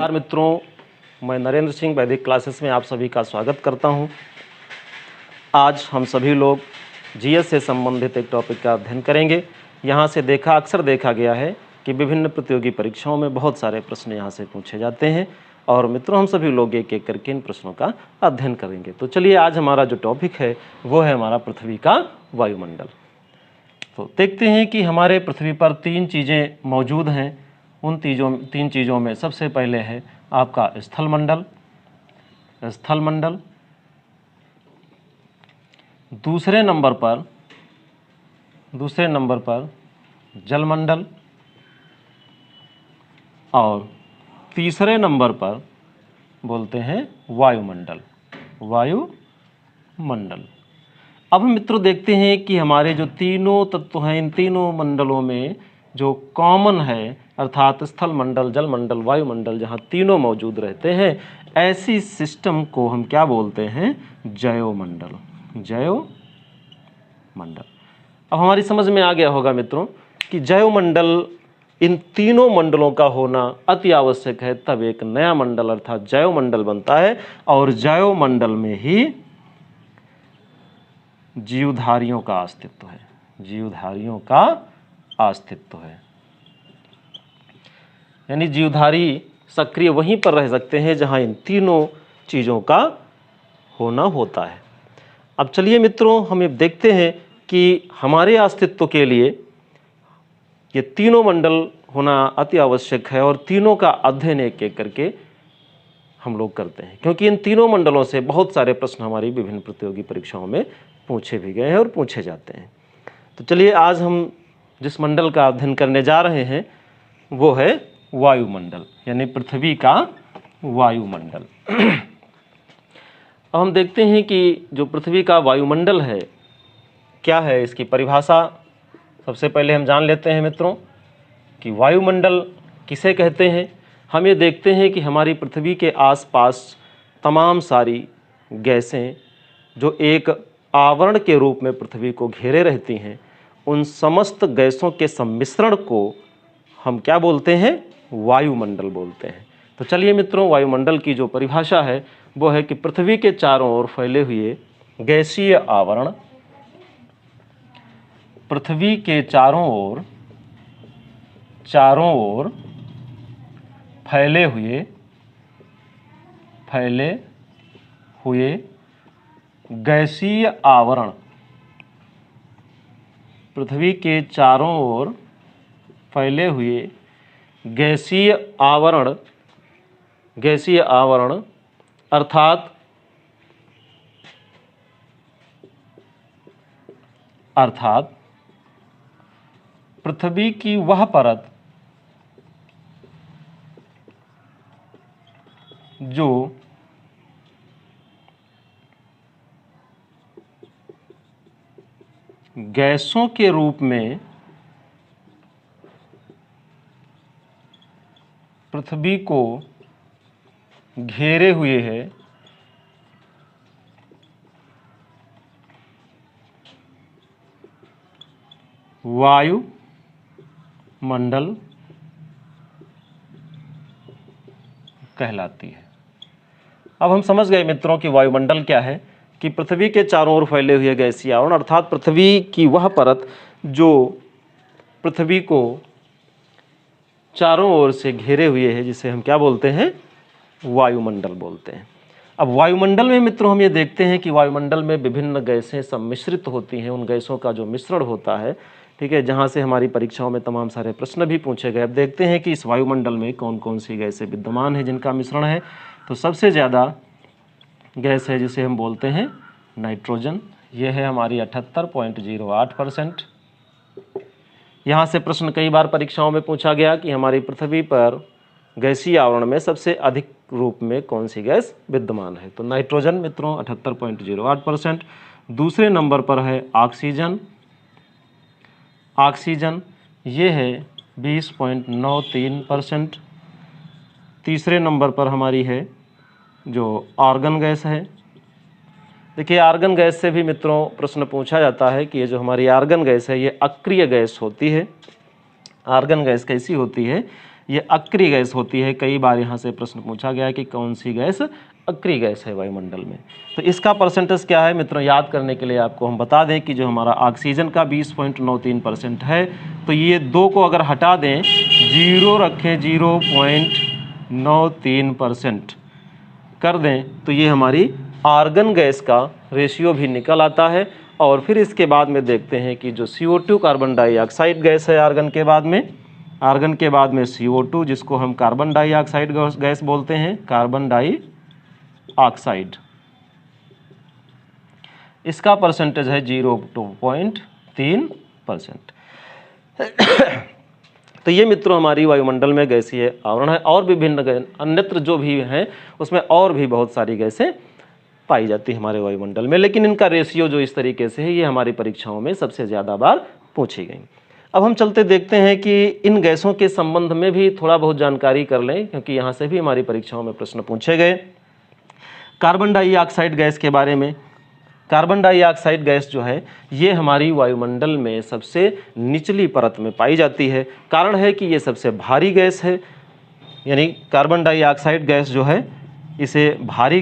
नमस्कार मित्रों, मैं नरेंद्र सिंह वैदिक क्लासेस में आप सभी का स्वागत करता हूं। आज हम सभी लोग जीएस से संबंधित एक टॉपिक का अध्ययन करेंगे। यहां से अक्सर देखा गया है कि विभिन्न प्रतियोगी परीक्षाओं में बहुत सारे प्रश्न यहां से पूछे जाते हैं और मित्रों हम सभी लोग एक एक करके इन प्रश्नों का अध्ययन करेंगे। तो चलिए, आज हमारा जो टॉपिक है वो है हमारा पृथ्वी का वायुमंडल। तो देखते हैं कि हमारे पृथ्वी पर तीन चीज़ें मौजूद हैं। उन तीन चीज़ों में सबसे पहले है आपका स्थलमंडल, दूसरे नंबर पर जलमंडल और तीसरे नंबर पर बोलते हैं वायुमंडल। अब मित्रों देखते हैं कि हमारे जो तीनों तत्व हैं, इन तीनों मंडलों में जो कॉमन है, अर्थात स्थल मंडल, जल मंडल, वायुमंडल, जहाँ तीनों मौजूद रहते हैं, ऐसी सिस्टम को हम क्या बोलते हैं? जैवमंडल। अब हमारी समझ में आ गया होगा मित्रों कि जैवमंडल, इन तीनों मंडलों का होना अति आवश्यक है, तब एक नया मंडल अर्थात जैवमंडल बनता है और जैवमंडल में ही जीवधारियों का अस्तित्व है। यानी जीवधारी सक्रिय वहीं पर रह सकते हैं जहां इन तीनों चीज़ों का होना होता है। अब चलिए मित्रों, हम ये देखते हैं कि हमारे अस्तित्व के लिए ये तीनों मंडल होना अति आवश्यक है और तीनों का अध्ययन एक एक करके हम लोग करते हैं, क्योंकि इन तीनों मंडलों से बहुत सारे प्रश्न हमारी विभिन्न प्रतियोगी परीक्षाओं में पूछे भी गए हैं और पूछे जाते हैं। तो चलिए, आज हम जिस मंडल का अध्ययन करने जा रहे हैं वो है वायुमंडल, यानी पृथ्वी का वायुमंडल। अब हम देखते हैं कि जो पृथ्वी का वायुमंडल है क्या है, इसकी परिभाषा सबसे पहले हम जान लेते हैं मित्रों कि वायुमंडल किसे कहते हैं। हम ये देखते हैं कि हमारी पृथ्वी के आसपास तमाम सारी गैसें जो एक आवरण के रूप में पृथ्वी को घेरे रहती हैं, उन समस्त गैसों के सम्मिश्रण को हम क्या बोलते हैं? वायुमंडल बोलते हैं। तो चलिए मित्रों, वायुमंडल की जो परिभाषा है वो है कि पृथ्वी के चारों ओर फैले हुए गैसीय आवरण, पृथ्वी के चारों ओर फैले हुए गैसीय आवरण, पृथ्वी के चारों ओर फैले हुए गैसीय आवरण अर्थात पृथ्वी की वह परत जो गैसों के रूप में पृथ्वी को घेरे हुए है, वायुमंडल कहलाती है। अब हम समझ गए मित्रों कि वायुमंडल क्या है, कि पृथ्वी के चारों ओर फैले हुए गैसीय आवरण अर्थात पृथ्वी की वह परत जो पृथ्वी को चारों ओर से घेरे हुए है, जिसे हम क्या बोलते हैं? वायुमंडल बोलते हैं। अब वायुमंडल में मित्रों हम ये देखते हैं कि वायुमंडल में विभिन्न गैसें सम्मिश्रित होती हैं। उन गैसों का जो मिश्रण होता है, ठीक है, जहाँ से हमारी परीक्षाओं में तमाम सारे प्रश्न भी पूछे गए। अब देखते हैं कि इस वायुमंडल में कौन कौन सी गैसें विद्यमान हैं जिनका मिश्रण है। तो सबसे ज़्यादा गैस है जिसे हम बोलते हैं नाइट्रोजन। ये है हमारी 78.08%। यहाँ से प्रश्न कई बार परीक्षाओं में पूछा गया कि हमारी पृथ्वी पर गैसीय आवरण में सबसे अधिक रूप में कौन सी गैस विद्यमान है। तो नाइट्रोजन मित्रों 78.08%। दूसरे नंबर पर है ऑक्सीजन, ये है 20.93%। तीसरे नंबर पर हमारी है जो आर्गन गैस है। देखिए, आर्गन गैस से भी मित्रों प्रश्न पूछा जाता है कि ये जो हमारी आर्गन गैस है ये अक्रिय गैस होती है। आर्गन गैस कैसी होती है ये अक्रिय गैस होती है। कई बार यहाँ से प्रश्न पूछा गया है कि कौन सी गैस अक्रिय गैस है वायुमंडल में। तो इसका परसेंटेज क्या है मित्रों, याद करने के लिए आपको हम बता दें कि जो हमारा ऑक्सीजन का 20.93% है, तो ये 2 को अगर हटा दें, 0 रखें, 0.93% कर दें, तो ये हमारी आर्गन गैस का रेशियो भी निकल आता है। और फिर इसके बाद में देखते हैं कि जो CO2 कार्बन डाइऑक्साइड गैस है आर्गन के बाद में CO2 जिसको हम कार्बन डाइऑक्साइड गैस बोलते हैं, कार्बन डाइऑक्साइड, इसका परसेंटेज है 0.3%। तो ये मित्रों हमारी वायुमंडल में गैसीय आवरण है। और विभिन्न अन्यत्र जो भी हैं उसमें और भी बहुत सारी गैसें पाई जाती है हमारे वायुमंडल में, लेकिन इनका रेशियो जो इस तरीके से है ये हमारी परीक्षाओं में सबसे ज़्यादा बार पूछी गई। अब हम चलते देखते हैं कि इन गैसों के संबंध में भी थोड़ा बहुत जानकारी कर लें, क्योंकि यहाँ से भी हमारी परीक्षाओं में प्रश्न पूछे गए। कार्बन डाइऑक्साइड गैस के बारे में, कार्बन डाइऑक्साइड गैस जो है ये हमारी वायुमंडल में सबसे निचली परत में पाई जाती है। कारण है कि ये सबसे भारी गैस है, यानी कार्बन डाइऑक्साइड गैस जो है इसे भारी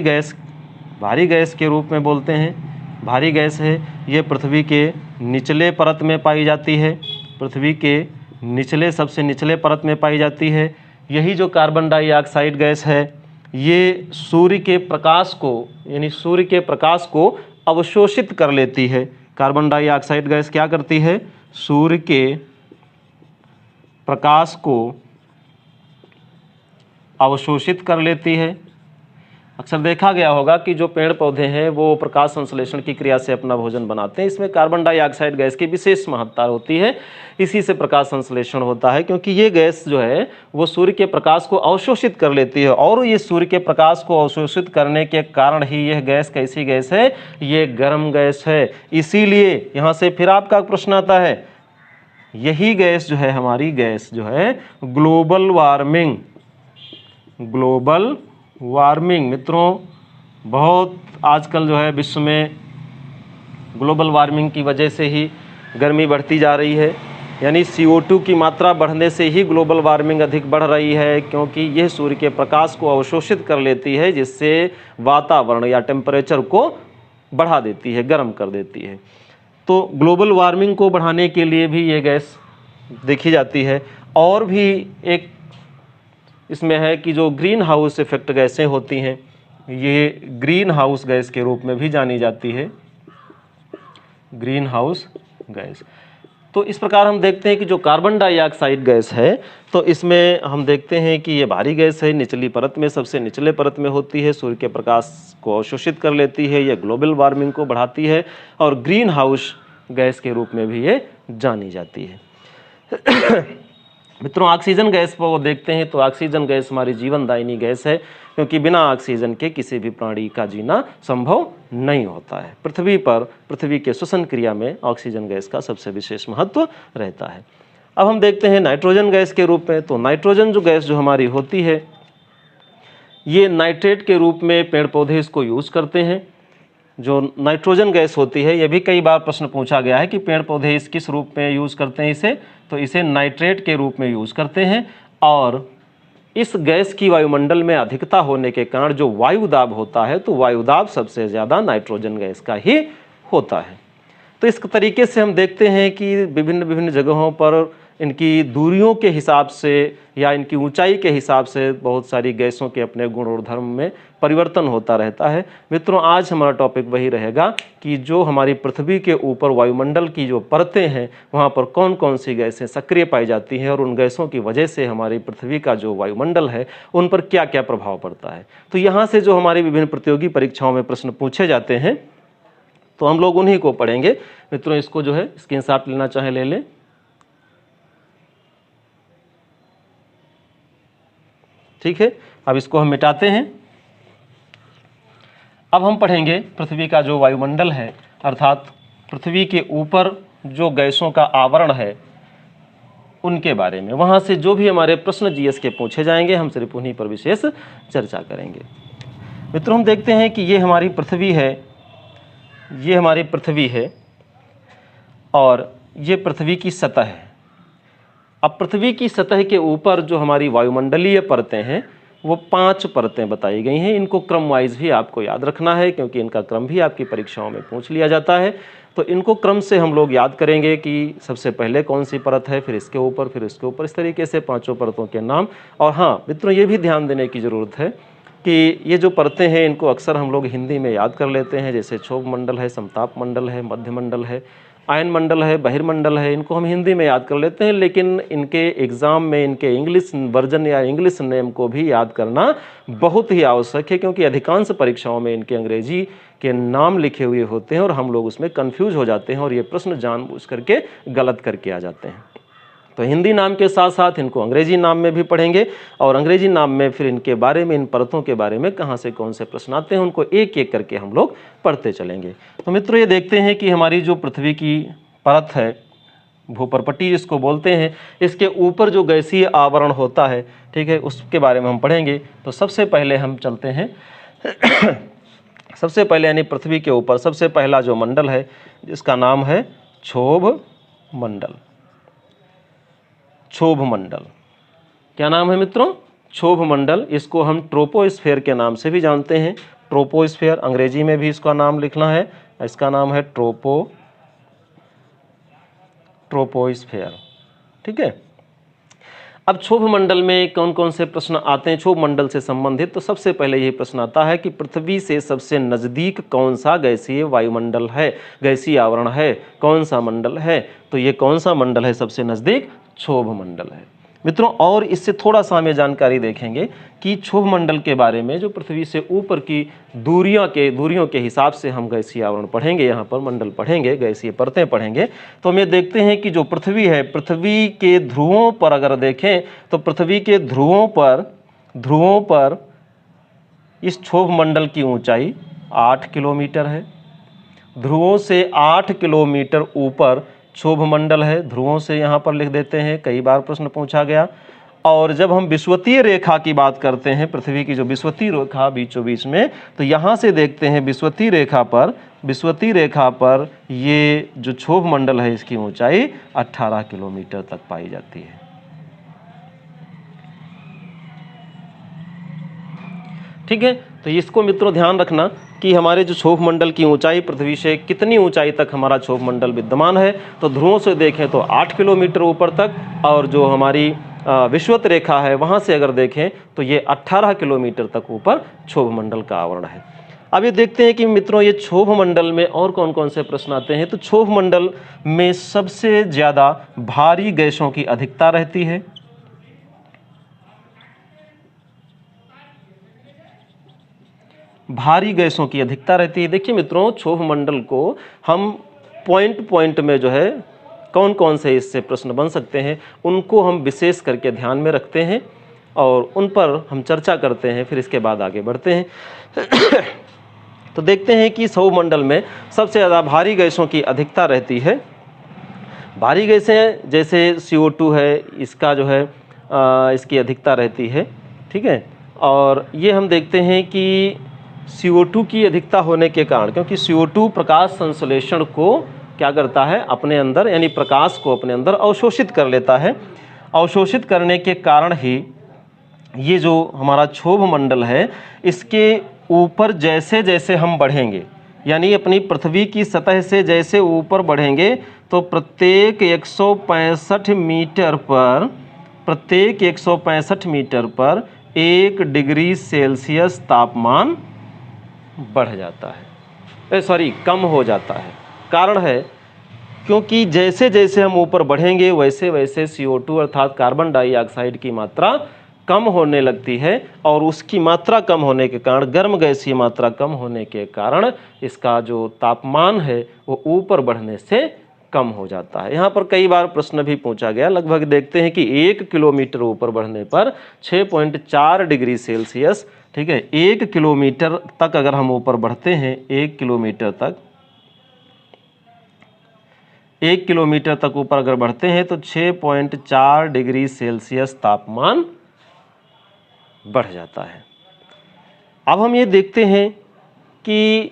गैस के रूप में बोलते हैं। भारी गैस है, ये पृथ्वी के निचले परत में पाई जाती है, पृथ्वी के सबसे निचले परत में पाई जाती है। यही जो कार्बन डाइऑक्साइड गैस है ये सूर्य के प्रकाश को अवशोषित कर लेती है। कार्बन डाइऑक्साइड गैस क्या करती है, सूर्य के प्रकाश को अवशोषित कर लेती है। अक्सर देखा गया होगा कि जो पेड़ पौधे हैं वो प्रकाश संश्लेषण की क्रिया से अपना भोजन बनाते हैं, इसमें कार्बन डाइऑक्साइड गैस की विशेष महत्ता होती है। इसी से प्रकाश संश्लेषण होता है, क्योंकि ये गैस जो है वो सूर्य के प्रकाश को अवशोषित कर लेती है। और ये सूर्य के प्रकाश को अवशोषित करने के कारण ही यह गैस कैसी गैस है, ये गर्म गैस है। इसीलिए यहाँ से फिर आपका प्रश्न आता है, यही गैस जो है हमारी गैस जो है ग्लोबल वार्मिंग मित्रों, बहुत आजकल जो है विश्व में ग्लोबल वार्मिंग की वजह से ही गर्मी बढ़ती जा रही है। यानी CO2 की मात्रा बढ़ने से ही ग्लोबल वार्मिंग अधिक बढ़ रही है, क्योंकि यह सूर्य के प्रकाश को अवशोषित कर लेती है, जिससे वातावरण या टेम्परेचर को बढ़ा देती है, गर्म कर देती है। तो ग्लोबल वार्मिंग को बढ़ाने के लिए भी ये गैस देखी जाती है। और भी एक इसमें है कि जो ग्रीन हाउस इफेक्ट गैसें होती हैं, ये ग्रीन हाउस गैस के रूप में भी जानी जाती है, ग्रीन हाउस गैस। तो इस प्रकार हम देखते हैं कि जो कार्बन डाइऑक्साइड गैस है, तो इसमें हम देखते हैं कि ये भारी गैस है, निचली परत में, सबसे निचले परत में होती है, सूर्य के प्रकाश को अवशोषित कर लेती है, यह ग्लोबल वार्मिंग को बढ़ाती है और ग्रीन हाउस गैस के रूप में भी ये जानी जाती है। मित्रों ऑक्सीजन गैस पर वो देखते हैं, तो ऑक्सीजन गैस हमारी जीवनदायिनी गैस है, क्योंकि बिना ऑक्सीजन के किसी भी प्राणी का जीना संभव नहीं होता है। पृथ्वी पर पृथ्वी के श्वसन क्रिया में ऑक्सीजन गैस का सबसे विशेष महत्व रहता है। अब हम देखते हैं नाइट्रोजन गैस के रूप में। तो नाइट्रोजन जो गैस जो हमारी होती है, ये नाइट्रेट के रूप में पेड़ पौधे इसको यूज़ करते हैं। जो नाइट्रोजन गैस होती है, यह भी कई बार प्रश्न पूछा गया है कि पेड़ पौधे इस किस रूप में यूज़ करते हैं इसे, तो इसे नाइट्रेट के रूप में यूज़ करते हैं। और इस गैस की वायुमंडल में अधिकता होने के कारण जो वायुदाब होता है, तो वायुदाब सबसे ज़्यादा नाइट्रोजन गैस का ही होता है। तो इस तरीके से हम देखते हैं कि विभिन्न जगहों पर इनकी दूरियों के हिसाब से या इनकी ऊंचाई के हिसाब से बहुत सारी गैसों के अपने गुण और धर्म में परिवर्तन होता रहता है। मित्रों आज हमारा टॉपिक वही रहेगा कि जो हमारी पृथ्वी के ऊपर वायुमंडल की जो परतें हैं, वहाँ पर कौन कौन सी गैसें सक्रिय पाई जाती हैं और उन गैसों की वजह से हमारी पृथ्वी का जो वायुमंडल है उन पर क्या क्या प्रभाव पड़ता है। तो यहाँ से जो हमारी विभिन्न प्रतियोगी परीक्षाओं में प्रश्न पूछे जाते हैं, तो हम लोग उन्हीं को पढ़ेंगे। मित्रों इसको जो है स्क्रीनशॉट लेना चाहे ले लें। ठीक है, अब इसको हम मिटाते हैं। अब हम पढ़ेंगे पृथ्वी का जो वायुमंडल है, अर्थात पृथ्वी के ऊपर जो गैसों का आवरण है उनके बारे में। वहाँ से जो भी हमारे प्रश्न जीएस के पूछे जाएंगे, हम सिर्फ उन्हीं पर विशेष चर्चा करेंगे। मित्रों हम देखते हैं कि ये हमारी पृथ्वी है, ये हमारी पृथ्वी है और ये पृथ्वी की सतह है। अब पृथ्वी की सतह के ऊपर जो हमारी वायुमंडलीय परतें हैं वो 5 परतें बताई गई हैं। इनको क्रम वाइज भी आपको याद रखना है, क्योंकि इनका क्रम भी आपकी परीक्षाओं में पूछ लिया जाता है। तो इनको क्रम से हम लोग याद करेंगे कि सबसे पहले कौन सी परत है, फिर इसके ऊपर, फिर इसके ऊपर, इस तरीके से 5 परतों के नाम। और हाँ मित्रों, ये भी ध्यान देने की ज़रूरत है कि ये जो परतें हैं इनको अक्सर हम लोग हिंदी में याद कर लेते हैं, जैसे क्षोभ मंडल है, समताप मंडल है, मध्य मंडल है, आयन मंडल है, बहिर्मंडल है, इनको हम हिंदी में याद कर लेते हैं। लेकिन इनके एग्ज़ाम में इनके इंग्लिश वर्जन या इंग्लिश नेम को भी याद करना बहुत ही आवश्यक है, क्योंकि अधिकांश परीक्षाओं में इनके अंग्रेजी के नाम लिखे हुए होते हैं और हम लोग उसमें कंफ्यूज हो जाते हैं और ये प्रश्न जानबूझ करके गलत करके आ जाते हैं। तो हिंदी नाम के साथ साथ इनको अंग्रेजी नाम में भी पढ़ेंगे, और अंग्रेजी नाम में फिर इनके बारे में, इन परतों के बारे में कहाँ से कौन से प्रश्न आते हैं उनको एक एक करके हम लोग पढ़ते चलेंगे। तो मित्रों ये देखते हैं कि हमारी जो पृथ्वी की परत है, भूपर्पट्टी जिसको बोलते हैं, इसके ऊपर जो गैसीय आवरण होता है, ठीक है, उसके बारे में हम पढ़ेंगे। तो सबसे पहले हम चलते हैं सबसे पहले यानी पृथ्वी के ऊपर सबसे पहला जो मंडल है जिसका नाम है क्षोभ मंडल। क्षोभ मंडल, क्या नाम है मित्रों? क्षोभ मंडल। इसको हम ट्रोपोस्फेयर के नाम से भी जानते हैं। ट्रोपोस्फेयर, अंग्रेजी में भी इसका नाम लिखना है, इसका नाम है ट्रोपोस्फेयर, ठीक है। अब क्षोभ मंडल में कौन कौन से प्रश्न आते हैं क्षोभ मंडल से संबंधित? तो सबसे पहले यही प्रश्न आता है कि पृथ्वी से सबसे नज़दीक कौन सा गैसीय वायुमंडल है, गैसीय आवरण है, कौन सा मंडल है? तो ये कौन सा मंडल है सबसे नज़दीक? क्षोभ मंडल है मित्रों। और इससे थोड़ा सा हमें जानकारी देखेंगे कि क्षोभ मंडल के बारे में, जो पृथ्वी से ऊपर की दूरियों के हिसाब से हम गैसीय आवरण पढ़ेंगे, यहाँ पर मंडल पढ़ेंगे, गैसीय परतें पढ़ेंगे। तो हम ये देखते हैं कि जो पृथ्वी है, पृथ्वी के ध्रुवों पर अगर देखें तो पृथ्वी के ध्रुवों पर इस क्षोभ मंडल की ऊंचाई 8 किलोमीटर है। ध्रुवों से 8 किलोमीटर ऊपर क्षोभ मंडल है। ध्रुवों से यहाँ पर लिख देते हैं, कई बार प्रश्न पूछा गया। और जब हम विषुवतीय रेखा की बात करते हैं, पृथ्वी की जो विषुवतीय रेखा बीचों बीच में, तो यहाँ से देखते हैं विषुवतीय रेखा पर ये जो क्षोभ मंडल है इसकी ऊंचाई 18 किलोमीटर तक पाई जाती है। ठीक है, तो इसको मित्रों ध्यान रखना कि हमारे जो क्षोभ मंडल की ऊंचाई, पृथ्वी से कितनी ऊंचाई तक हमारा क्षोभ मंडल विद्यमान है। तो ध्रुवों से देखें तो 8 किलोमीटर ऊपर तक, और जो हमारी विषुवत रेखा है वहाँ से अगर देखें तो ये 18 किलोमीटर तक ऊपर क्षोभ मंडल का आवरण है। अब ये देखते हैं कि मित्रों ये क्षोभ मंडल में और कौन कौन से प्रश्न आते हैं। तो क्षोभ मंडल में सबसे ज़्यादा भारी गैसों की अधिकता रहती है। भारी गैसों की अधिकता रहती है। देखिए मित्रों, क्षोभ मंडल को हम पॉइंट में जो है कौन कौन से इससे प्रश्न बन सकते हैं उनको हम विशेष करके ध्यान में रखते हैं और उन पर हम चर्चा करते हैं, फिर इसके बाद आगे बढ़ते हैं। तो देखते हैं कि क्षोभ मंडल में सबसे ज़्यादा भारी गैसों की अधिकता रहती है। भारी गैसें जैसे CO2 है, इसका जो है इसकी अधिकता रहती है, ठीक है। और ये हम देखते हैं कि CO2 की अधिकता होने के कारण, क्योंकि CO2 प्रकाश संश्लेषण को क्या करता है, अपने अंदर यानी प्रकाश को अपने अंदर अवशोषित कर लेता है। अवशोषित करने के कारण ही ये जो हमारा क्षोभ मंडल है, इसके ऊपर जैसे जैसे हम बढ़ेंगे, यानी अपनी पृथ्वी की सतह से जैसे ऊपर बढ़ेंगे, तो प्रत्येक 165 मीटर पर 1 डिग्री सेल्सियस तापमान बढ़ जाता है, कम हो जाता है। कारण है क्योंकि जैसे जैसे हम ऊपर बढ़ेंगे वैसे वैसे CO2 अर्थात कार्बन डाइऑक्साइड की मात्रा कम होने लगती है, और उसकी मात्रा कम होने के कारण, गर्म गैस की मात्रा कम होने के कारण इसका जो तापमान है वो ऊपर बढ़ने से कम हो जाता है। यहाँ पर कई बार प्रश्न भी पूछा गया, लगभग देखते हैं कि 1 किलोमीटर ऊपर बढ़ने पर 6.4 डिग्री सेल्सियस, ठीक है, 1 किलोमीटर तक अगर हम ऊपर बढ़ते हैं, 1 किलोमीटर तक ऊपर अगर बढ़ते हैं तो 6.4 डिग्री सेल्सियस तापमान बढ़ जाता है। अब हम ये देखते हैं कि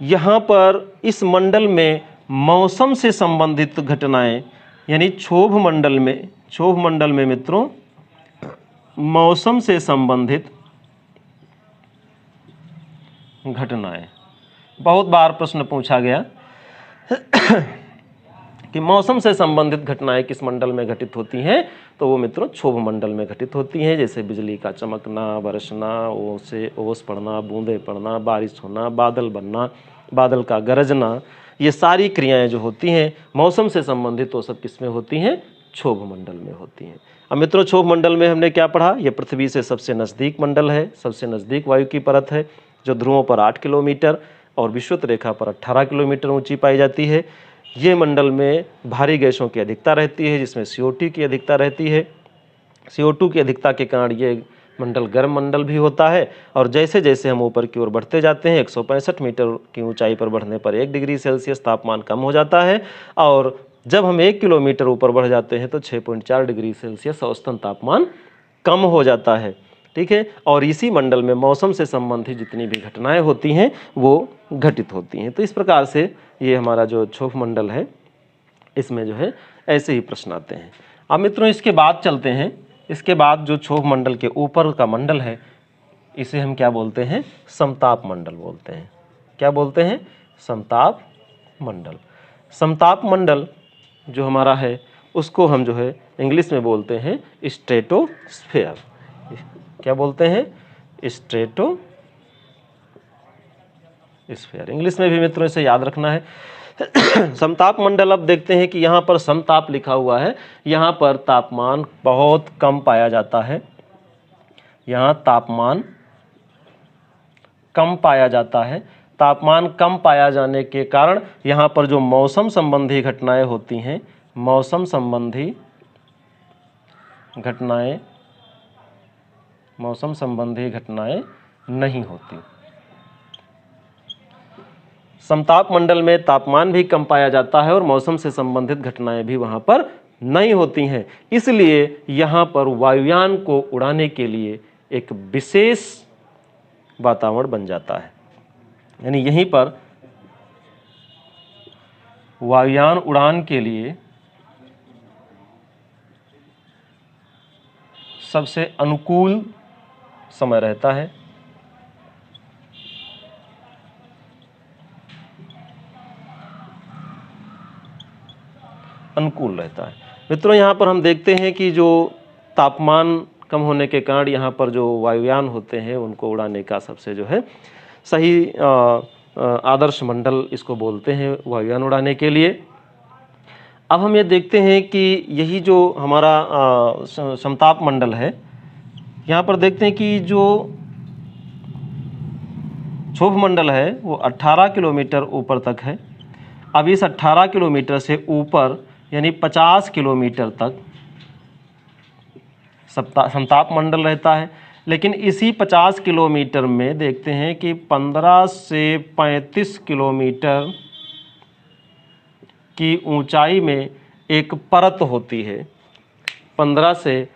यहाँ पर इस मंडल में मौसम से संबंधित घटनाएं यानी क्षोभ मंडल में मित्रों मौसम से संबंधित घटनाएं, बहुत बार प्रश्न पूछा गया कि मौसम से संबंधित घटनाएं किस मंडल में घटित होती हैं, तो वो मित्रों क्षोभ मंडल में घटित होती हैं। जैसे बिजली का चमकना, बरसना, ओस पड़ना, बूंदे पड़ना, बारिश होना, बादल बनना, बादल का गरजना, ये सारी क्रियाएं जो होती हैं मौसम से संबंधित, वो सब किस में होती हैं? क्षोभ मंडल में होती हैं। अब मित्रों क्षोभ मंडल में हमने क्या पढ़ा? ये पृथ्वी से सबसे नज़दीक मंडल है, सबसे नज़दीक वायु की परत है, जो ध्रुवों पर 8 किलोमीटर और विषुवत रेखा पर 18 किलोमीटर ऊंची पाई जाती है। ये मंडल में भारी गैसों की अधिकता रहती है, जिसमें CO2 की अधिकता रहती है। CO2 की अधिकता के कारण ये मंडल गर्म मंडल भी होता है। और जैसे जैसे हम ऊपर की ओर बढ़ते जाते हैं, 165 मीटर की ऊंचाई पर बढ़ने पर 1 डिग्री सेल्सियस तापमान कम हो जाता है, और जब हम 1 किलोमीटर ऊपर बढ़ जाते हैं तो 6.4 डिग्री सेल्सियस औसतन तापमान कम हो जाता है। ठीक है, और इसी मंडल में मौसम से संबंधित जितनी भी घटनाएं होती हैं वो घटित होती हैं। तो इस प्रकार से ये हमारा जो क्षोभ मंडल है, इसमें जो है ऐसे ही प्रश्न आते हैं। अब मित्रों इसके बाद चलते हैं, इसके बाद जो क्षोभ मंडल के ऊपर का मंडल है, इसे हम क्या बोलते हैं? समताप मंडल बोलते हैं। क्या बोलते हैं? समताप मंडल। समताप मंडल जो हमारा है उसको हम जो है इंग्लिश में बोलते हैं स्ट्रेटोस्फेयर। क्या बोलते हैं? स्ट्रेटोस्फेयर। इंग्लिश में भी मित्रों इसे याद रखना है। समताप मंडल, अब देखते हैं कि यहाँ पर समताप लिखा हुआ है, यहाँ पर तापमान बहुत कम पाया जाता है। यहाँ तापमान कम पाया जाता है। तापमान कम पाया जाने के कारण यहाँ पर जो मौसम संबंधी घटनाएं होती हैं, मौसम संबंधी घटनाएं नहीं होती। समताप मंडल में तापमान भी कम पाया जाता है और मौसम से संबंधित घटनाएं भी वहां पर नहीं होती हैं। इसलिए यहाँ पर वायुयान को उड़ाने के लिए एक विशेष वातावरण बन जाता है। यानी यहीं पर वायुयान उड़ान के लिए सबसे अनुकूल समय रहता है। अनुकूल रहता है। मित्रों यहाँ पर हम देखते हैं कि जो तापमान कम होने के कारण यहाँ पर जो वायुयान होते हैं उनको उड़ाने का सबसे जो है सही आदर्श मंडल इसको बोलते हैं वायुयान उड़ाने के लिए। अब हम ये देखते हैं कि यही जो हमारा समताप मंडल है, यहाँ पर देखते हैं कि जो क्षोभ मंडल है वो 18 किलोमीटर ऊपर तक है। अब इस 18 किलोमीटर से ऊपर यानी 50 किलोमीटर तक समताप मंडल रहता है। लेकिन इसी 50 किलोमीटर में देखते हैं कि 15 से 35 किलोमीटर की ऊंचाई में एक परत होती है। 15 से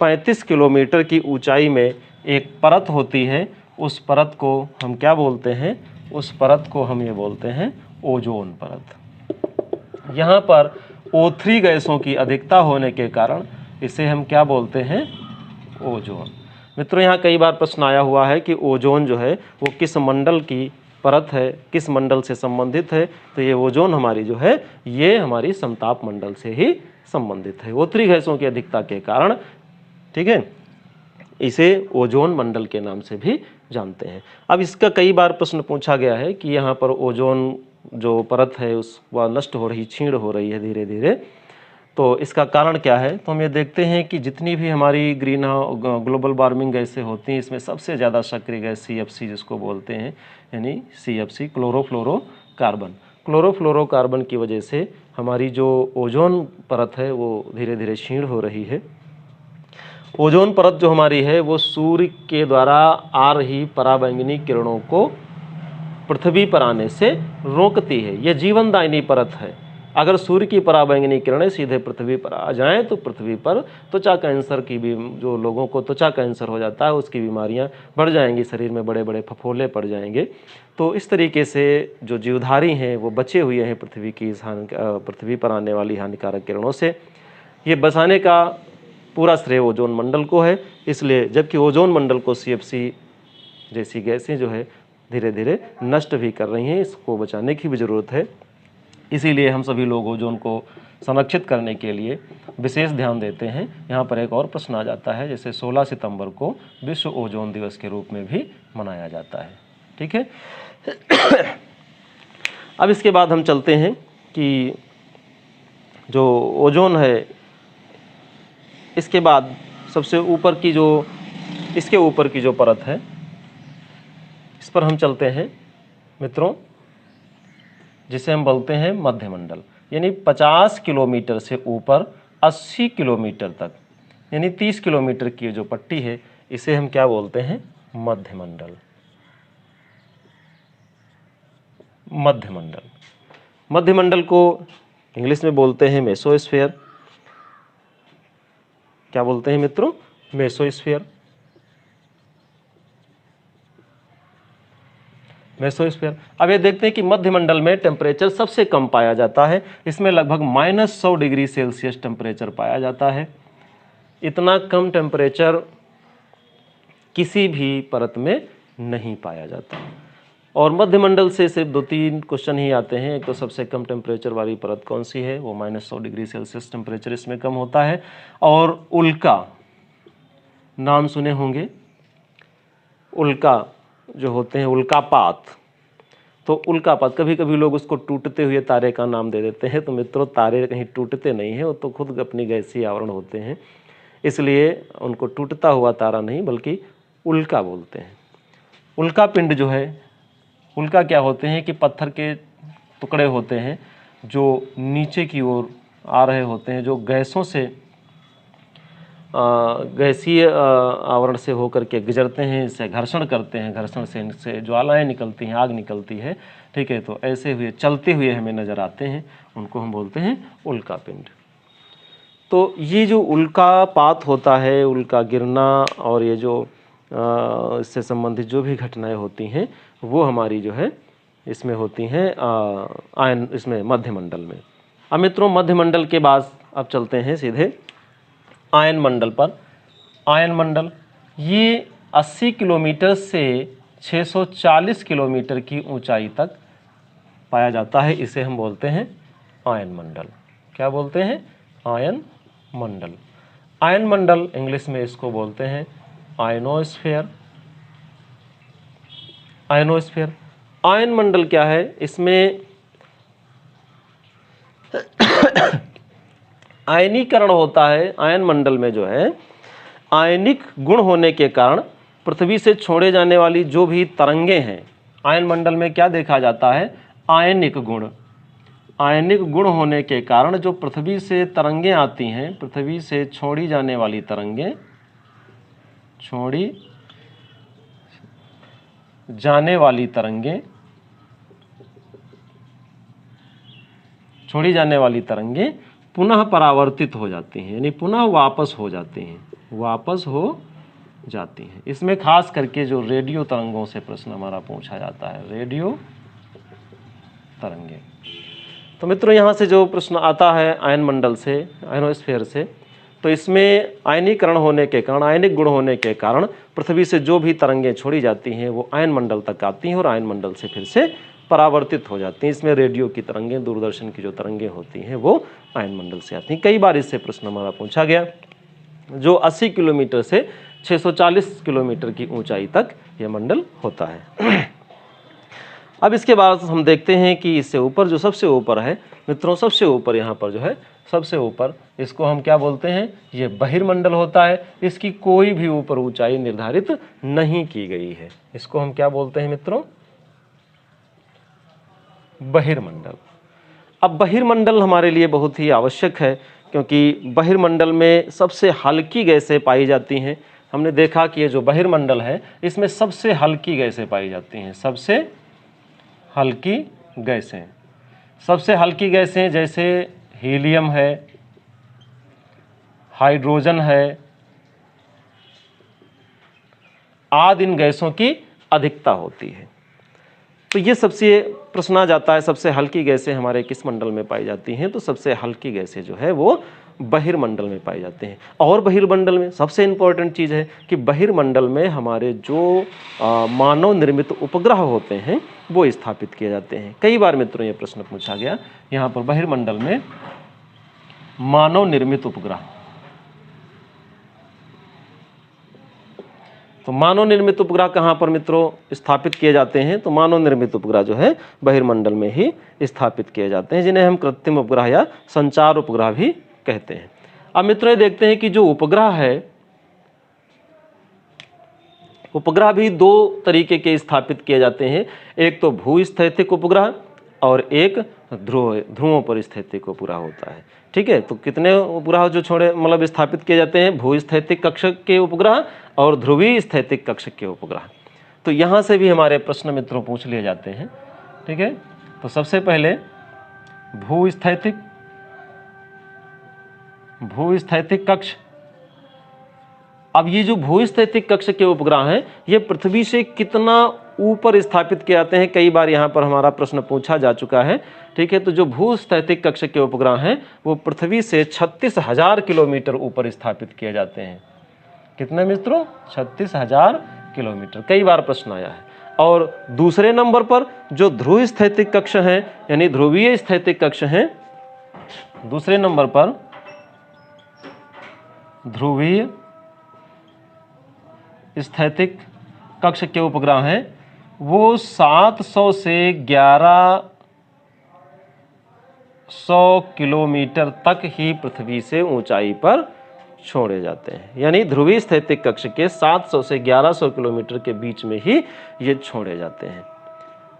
35 किलोमीटर की ऊंचाई में एक परत होती है। उस परत को हम क्या बोलते हैं? उस परत को हम ये बोलते हैं ओजोन परत। यहाँ पर O3 गैसों की अधिकता होने के कारण इसे हम क्या बोलते हैं? ओजोन। मित्रों यहाँ कई बार प्रश्न आया हुआ है कि ओजोन जो है वो किस मंडल की परत है, किस मंडल से संबंधित है? तो ये ओजोन हमारी जो है ये हमारी समताप मंडल से ही संबंधित है, O3 गैसों की अधिकता के कारण। ठीक है, इसे ओजोन मंडल के नाम से भी जानते हैं। अब इसका कई बार प्रश्न पूछा गया है कि यहाँ पर ओजोन जो परत है उस वह नष्ट हो रही, क्षीण हो रही है धीरे धीरे, तो इसका कारण क्या है? तो हम ये देखते हैं कि जितनी भी हमारी ग्लोबल वार्मिंग गैसें होती हैं, इसमें सबसे ज़्यादा सक्रिय गैस CFC जिसको बोलते हैं, यानी CFC क्लोरोफ्लोरोकार्बन। क्लोरोफ्लोरोकार्बन की वजह से हमारी जो ओजोन परत है वो धीरे धीरे क्षीण हो रही है। ओजोन परत जो हमारी है वो सूर्य के द्वारा आ रही पराबैंगनी किरणों को पृथ्वी पर आने से रोकती है। यह जीवनदायिनी परत है। अगर सूर्य की पराबैंगनी किरणें सीधे पृथ्वी पर आ जाएं तो पृथ्वी पर त्वचा कैंसर की भी, जो लोगों को त्वचा कैंसर हो जाता है उसकी बीमारियां बढ़ जाएंगी, शरीर में बड़े बड़े फफोले पड़ जाएंगे। तो इस तरीके से जो जीवधारी हैं वो बचे हुए हैं पृथ्वी की पृथ्वी पर आने वाली हानिकारक किरणों से। ये बचाने का पूरा श्रेय ओजोन मंडल को है। इसलिए जबकि ओजोन मंडल को CFC जैसी गैसें जो है धीरे धीरे नष्ट भी कर रही हैं, इसको बचाने की भी ज़रूरत है। इसीलिए हम सभी लोग ओजोन को संरक्षित करने के लिए विशेष ध्यान देते हैं। यहाँ पर एक और प्रश्न आ जाता है, जैसे 16 सितंबर को विश्व ओजोन दिवस के रूप में भी मनाया जाता है। ठीक है। अब इसके बाद हम चलते हैं कि जो ओजोन है, इसके बाद सबसे ऊपर की जो, इसके ऊपर की जो परत है, इस पर हम चलते हैं मित्रों, जिसे हम बोलते हैं मध्यमंडल। यानी 50 किलोमीटर से ऊपर 80 किलोमीटर तक, यानी 30 किलोमीटर की जो पट्टी है, इसे हम क्या बोलते हैं? मध्यमंडल। मध्यमंडल, मध्यमंडल को इंग्लिश में बोलते हैं मेसोस्फीयर। क्या बोलते हैं मित्रों? मेसोस्फीयर। मेसोस्फीयर। अब ये देखते हैं कि मध्यमंडल में टेम्परेचर सबसे कम पाया जाता है। इसमें लगभग -100 डिग्री सेल्सियस टेम्परेचर पाया जाता है। इतना कम टेम्परेचर किसी भी परत में नहीं पाया जाता। और मध्यमंडल से सिर्फ 2-3 क्वेश्चन ही आते हैं। एक तो सबसे कम टेम्परेचर वाली परत कौन सी है, वो -100 डिग्री सेल्सियस टेम्परेचर इसमें कम होता है। और उल्का, नाम सुने होंगे, उल्का जो होते हैं, उल्कापात। तो उल्कापात, कभी कभी लोग उसको टूटते हुए तारे का नाम दे देते हैं। तो मित्रों, तारे कहीं टूटते नहीं हैं, वो तो खुद अपनी गैसीय आवरण होते हैं, इसलिए उनको टूटता हुआ तारा नहीं बल्कि उल्का बोलते हैं। उल्का पिंड जो है, उल्का क्या होते हैं कि पत्थर के टुकड़े होते हैं जो नीचे की ओर आ रहे होते हैं, जो गैसों से, गैसीय आवरण से होकर के गुजरते हैं, इससे घर्षण करते हैं, घर्षण से इनसे ज्वालाएं निकलती हैं, आग निकलती है। ठीक है, तो ऐसे हुए चलते हुए हमें नज़र आते हैं, उनको हम बोलते हैं उल्का पिंड। तो ये जो उल्कापात होता है, उल्का गिरना और ये जो इससे संबंधित जो भी घटनाएं होती हैं, वो हमारी जो है इसमें होती हैं आयन, इसमें मध्यमंडल में। अब मित्रों, मध्यमंडल के बाद अब चलते हैं सीधे आयन मंडल पर। आयन मंडल ये 80 किलोमीटर से 640 किलोमीटर की ऊंचाई तक पाया जाता है। इसे हम बोलते हैं आयन मंडल। क्या बोलते हैं? आयन मंडल। आयन मंडल इंग्लिश में इसको बोलते हैं आयनोस्फीयर। आयनोस्फीयर। आयन मंडल क्या है? इसमें आयनीकरण होता है। आयन मंडल में जो है आयनिक गुण होने के कारण पृथ्वी से छोड़े जाने वाली जो भी तरंगे हैं, आयन मंडल में क्या देखा जाता है? आयनिक गुण। आयनिक गुण होने के कारण जो पृथ्वी से तरंगें आती हैं, पृथ्वी से छोड़ी जाने वाली तरंगें, छोड़ी जाने वाली तरंगें, छोड़ी जाने वाली तरंगें पुनः परावर्तित हो जाती हैं, यानी पुनः वापस हो जाती हैं, वापस हो जाती हैं। इसमें खास करके जो रेडियो तरंगों से प्रश्न हमारा पूछा जाता है, रेडियो तरंगे। तो मित्रों, यहाँ से जो प्रश्न आता है आयन मंडल से, आयनोस्फीयर से, तो इसमें आयनीकरण होने के कारण, आयनिक गुण होने के कारण पृथ्वी से जो भी तरंगें छोड़ी जाती हैं वो आयन मंडल तक आती हैं और आयन मंडल से फिर से परावर्तित हो जाती हैं। इसमें रेडियो की तरंगें, दूरदर्शन की जो तरंगें होती हैं वो आयन मंडल से आती हैं। कई बार इससे प्रश्न हमारा पूछा गया। जो 80 किलोमीटर से 640 किलोमीटर की ऊंचाई तक यह मंडल होता है। अब इसके बाद हम देखते हैं कि इससे ऊपर, जो सबसे ऊपर है मित्रों, सबसे ऊपर यहाँ पर जो है, सबसे ऊपर, इसको हम क्या बोलते हैं? ये बहिर्मंडल होता है। इसकी कोई भी ऊपर ऊंचाई निर्धारित नहीं की गई है। इसको हम क्या बोलते हैं मित्रों? बहिर्मंडल। अब बहिर्मंडल हमारे लिए बहुत ही आवश्यक है, क्योंकि बहिर्मंडल में सबसे हल्की गैसें पाई जाती हैं। हमने देखा कि ये जो बहिर्मंडल है, इसमें सबसे हल्की गैसें पाई जाती हैं, सबसे हल्की गैसें। सबसे हल्की गैसें जैसे हीलियम है, हाइड्रोजन है, आदि इन गैसों की अधिकता होती है। तो ये सबसे प्रश्न आ जाता है, सबसे हल्की गैसें हमारे किस मंडल में पाई जाती हैं? तो सबसे हल्की गैसें जो है वो बहिर्मंडल में पाई जाते हैं। और बहिर्मंडल में सबसे इंपॉर्टेंट चीज़ है कि बहिर्मंडल में हमारे जो मानव निर्मित उपग्रह होते हैं वो स्थापित किए जाते हैं। कई बार मित्रों ये प्रश्न पूछा गया, यहाँ पर बहिर्मंडल में मानव निर्मित उपग्रह, तो मानव निर्मित उपग्रह कहाँ पर मित्रों स्थापित किए जाते हैं? तो मानव निर्मित उपग्रह जो है बहिर्मंडल में ही स्थापित किए जाते हैं, जिन्हें हम कृत्रिम उपग्रह या संचार उपग्रह भी कहते हैं। अब मित्रों ये देखते हैं कि जो उपग्रह है, उपग्रह भी दो तरीके के स्थापित किए जाते हैं। एक तो भूस्थैतिक उपग्रह और एक ध्रुवों पर स्थितिक उपग्रह होता है। ठीक है, तो कितने उपग्रह जो छोड़े मतलब स्थापित किए जाते हैं? भूस्थैतिक कक्षक के उपग्रह और ध्रुवीय स्थैतिक कक्षक के उपग्रह। तो यहाँ से भी हमारे प्रश्न मित्रों पूछ लिए जाते हैं। ठीक है, तो सबसे पहले भूस्थैतिक कक्ष। अब ये जो भूस्थैतिक कक्ष के उपग्रह हैं ये पृथ्वी से कितना ऊपर स्थापित किए जाते हैं? कई बार यहाँ पर हमारा प्रश्न पूछा जा चुका है। ठीक है, तो जो भूस्थैतिक कक्ष के उपग्रह हैं वो पृथ्वी से 36,000 किलोमीटर ऊपर स्थापित किए जाते हैं। कितने मित्रों? 36,000 किलोमीटर। कई बार प्रश्न आया है। और दूसरे नंबर पर जो ध्रुव स्थैतिक कक्ष हैं यानी ध्रुवीय स्थैतिक कक्ष हैं, दूसरे नंबर पर ध्रुवीय स्थैतिक कक्ष के उपग्रह हैं, वो 700 से 1100 किलोमीटर तक ही पृथ्वी से ऊंचाई पर छोड़े जाते हैं। यानी ध्रुवीय स्थैतिक कक्ष के 700 से 1100 किलोमीटर के बीच में ही ये छोड़े जाते हैं।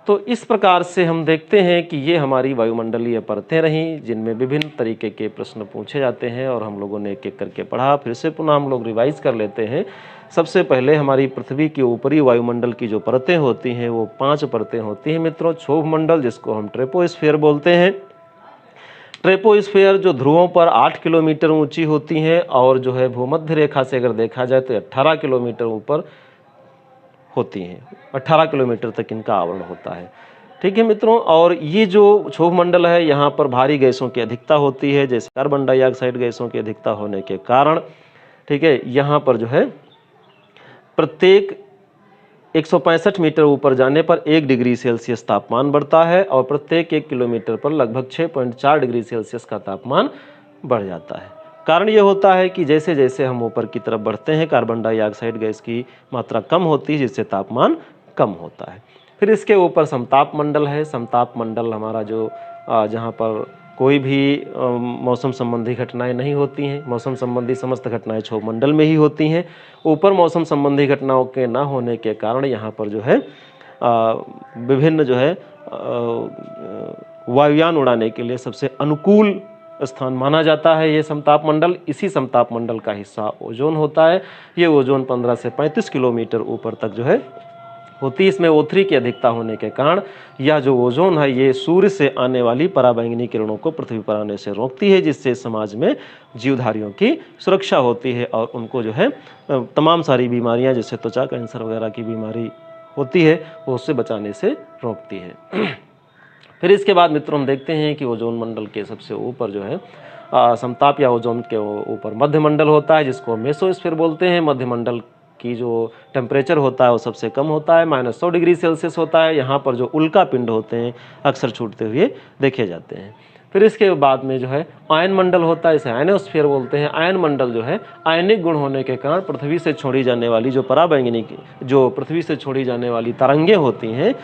तो इस प्रकार से हम देखते हैं कि ये हमारी वायुमंडलीय परतें रहीं जिनमें विभिन्न तरीके के प्रश्न पूछे जाते हैं और हम लोगों ने एक एक करके पढ़ा। फिर से पुनः हम लोग रिवाइज कर लेते हैं। सबसे पहले हमारी पृथ्वी के ऊपरी वायुमंडल की जो परतें होती हैं वो 5 परतें होती हैं मित्रों। क्षोभ मंडल जिसको हम ट्रोपोस्फियर बोलते हैं। ट्रोपोस्फियर जो ध्रुवों पर 8 किलोमीटर ऊंची होती हैं और जो है भूमध्य रेखा से अगर देखा जाए तो 18 किलोमीटर ऊपर होती हैं। 18 किलोमीटर तक इनका आवरण होता है। ठीक है मित्रों, और ये जो क्षोभ मंडल है यहाँ पर भारी गैसों की अधिकता होती है, जैसे कार्बन डाइऑक्साइड गैसों की अधिकता होने के कारण ठीक है यहाँ पर जो है प्रत्येक 165 मीटर ऊपर जाने पर 1 डिग्री सेल्सियस तापमान बढ़ता है और प्रत्येक 1 किलोमीटर पर लगभग 6.4 डिग्री सेल्सियस का तापमान बढ़ जाता है। कारण ये होता है कि जैसे जैसे हम ऊपर की तरफ बढ़ते हैं कार्बन डाइऑक्साइड गैस की मात्रा कम होती है जिससे तापमान कम होता है। फिर इसके ऊपर समताप मंडल है। समताप मंडल हमारा जो जहाँ पर कोई भी मौसम संबंधी घटनाएं नहीं होती हैं। मौसम संबंधी समस्त घटनाएं क्षोभ मंडल में ही होती हैं। ऊपर मौसम संबंधी घटनाओं के ना होने के कारण यहाँ पर जो है विभिन्न जो है वायुयान उड़ाने के लिए सबसे अनुकूल स्थान माना जाता है ये समताप मंडल। इसी समताप मंडल का हिस्सा ओजोन होता है। ये ओजोन 15 से 35 किलोमीटर ऊपर तक जो है होती है। इसमें O3 की अधिकता होने के कारण यह जो ओजोन है ये सूर्य से आने वाली पराबैंगनी किरणों को पृथ्वी पर आने से रोकती है, जिससे समाज में जीवधारियों की सुरक्षा होती है और उनको जो है तमाम सारी बीमारियां जैसे त्वचा कैंसर वगैरह की बीमारी होती है वो उससे बचाने से रोकती है। फिर इसके बाद मित्रों हम देखते हैं कि ओजोन मंडल के सबसे ऊपर जो है समताप या ओजोन के ऊपर मध्य मंडल होता है जिसको मेसोस्फीयर बोलते हैं। मध्य मंडल की जो टेम्परेचर होता है वो सबसे कम होता है, -100 डिग्री सेल्सियस होता है। यहाँ पर जो उल्का पिंड होते हैं अक्सर छूटते हुए देखे जाते हैं। फिर इसके बाद में जो है आयन मंडल होता है, इसे आयनोस्फीयर बोलते हैं। आयन मंडल जो है आयनिक गुण होने के कारण पृथ्वी से छोड़ी जाने वाली जो पराबैंगनी जो पृथ्वी से छोड़ी जाने वाली तरंगें होती हैं,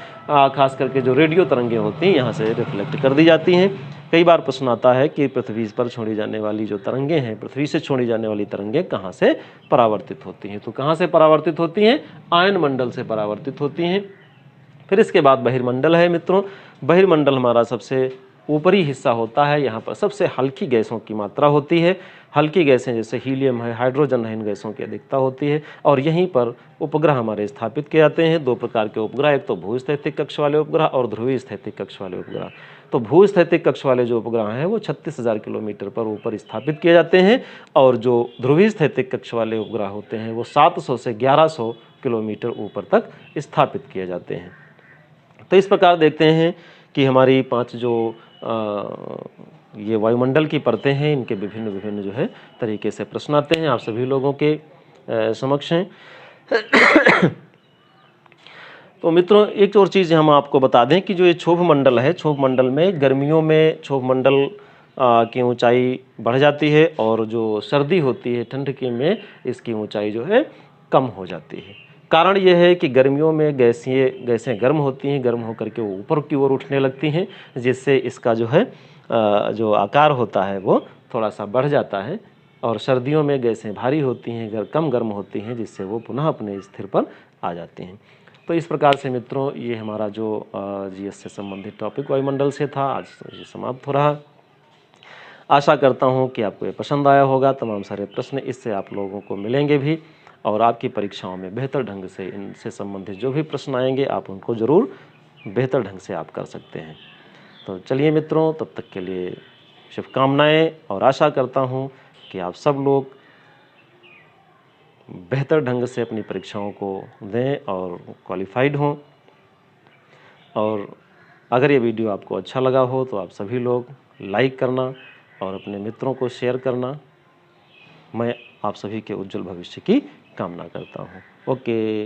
खास करके जो रेडियो तरंगें होती हैं यहाँ से रिफ्लेक्ट कर दी जाती हैं। कई बार प्रश्न आता है कि पृथ्वी पर छोड़ी जाने वाली जो तरंगें हैं, पृथ्वी से छोड़ी जाने वाली तरंगें कहाँ से परावर्तित होती हैं? तो कहाँ से परावर्तित होती हैं? आयन मंडल से परावर्तित होती हैं। फिर इसके बाद बहिर्मंडल है मित्रों। बहिर्मंडल हमारा सबसे ऊपरी हिस्सा होता है। यहाँ पर सबसे हल्की गैसों की मात्रा होती है। हल्की गैसें जैसे हीलियम है, हाइड्रोजन है, इन गैसों की अधिकता होती है और यहीं पर उपग्रह हमारे स्थापित किए जाते हैं। 2 प्रकार के उपग्रह, एक तो भूस्थैतिक कक्ष वाले उपग्रह और ध्रुवीय स्थैतिक कक्ष वाले उपग्रह। तो भूस्थैतिक कक्ष वाले जो उपग्रह हैं वो 36,000 किलोमीटर पर ऊपर स्थापित किए जाते हैं, और जो ध्रुवीय स्थैतिक कक्ष वाले उपग्रह होते हैं वो 700 से 1100 किलोमीटर ऊपर तक स्थापित किए जाते हैं। तो इस प्रकार देखते हैं कि हमारी 5 जो ये वायुमंडल की परतें हैं, इनके विभिन्न विभिन्न जो है तरीके से प्रश्न आते हैं, आप सभी लोगों के समक्ष हैं। तो मित्रों, एक और चीज़ हम आपको बता दें कि जो ये क्षोभ मंडल है, क्षोभ मंडल में गर्मियों में क्षोभ मंडल की ऊंचाई बढ़ जाती है, और जो सर्दी होती है ठंड के में इसकी ऊंचाई जो है कम हो जाती है। कारण यह है कि गर्मियों में गैसें गर्म होती हैं, गर्म होकर के वो ऊपर की ओर उठने लगती हैं, जिससे इसका जो है जो आकार होता है वो थोड़ा सा बढ़ जाता है, और सर्दियों में गैसें भारी होती हैं, कम गर्म होती हैं, जिससे वो पुनः अपने स्थिर पर आ जाती हैं। तो इस प्रकार से मित्रों ये हमारा जो जीएस से संबंधित टॉपिक वायुमंडल से था, आज ये समाप्त हो रहा। आशा करता हूँ कि आपको ये पसंद आया होगा। तमाम सारे प्रश्न इससे आप लोगों को मिलेंगे भी, और आपकी परीक्षाओं में बेहतर ढंग से इनसे संबंधित जो भी प्रश्न आएंगे आप उनको ज़रूर बेहतर ढंग से आप कर सकते हैं। तो चलिए मित्रों, तब तक के लिए शुभकामनाएं, और आशा करता हूँ कि आप सब लोग बेहतर ढंग से अपनी परीक्षाओं को दें और क्वालिफाइड हों। और अगर ये वीडियो आपको अच्छा लगा हो तो आप सभी लोग लाइक करना और अपने मित्रों को शेयर करना। मैं आप सभी के उज्जवल भविष्य की कामना करता हूँ। ओके।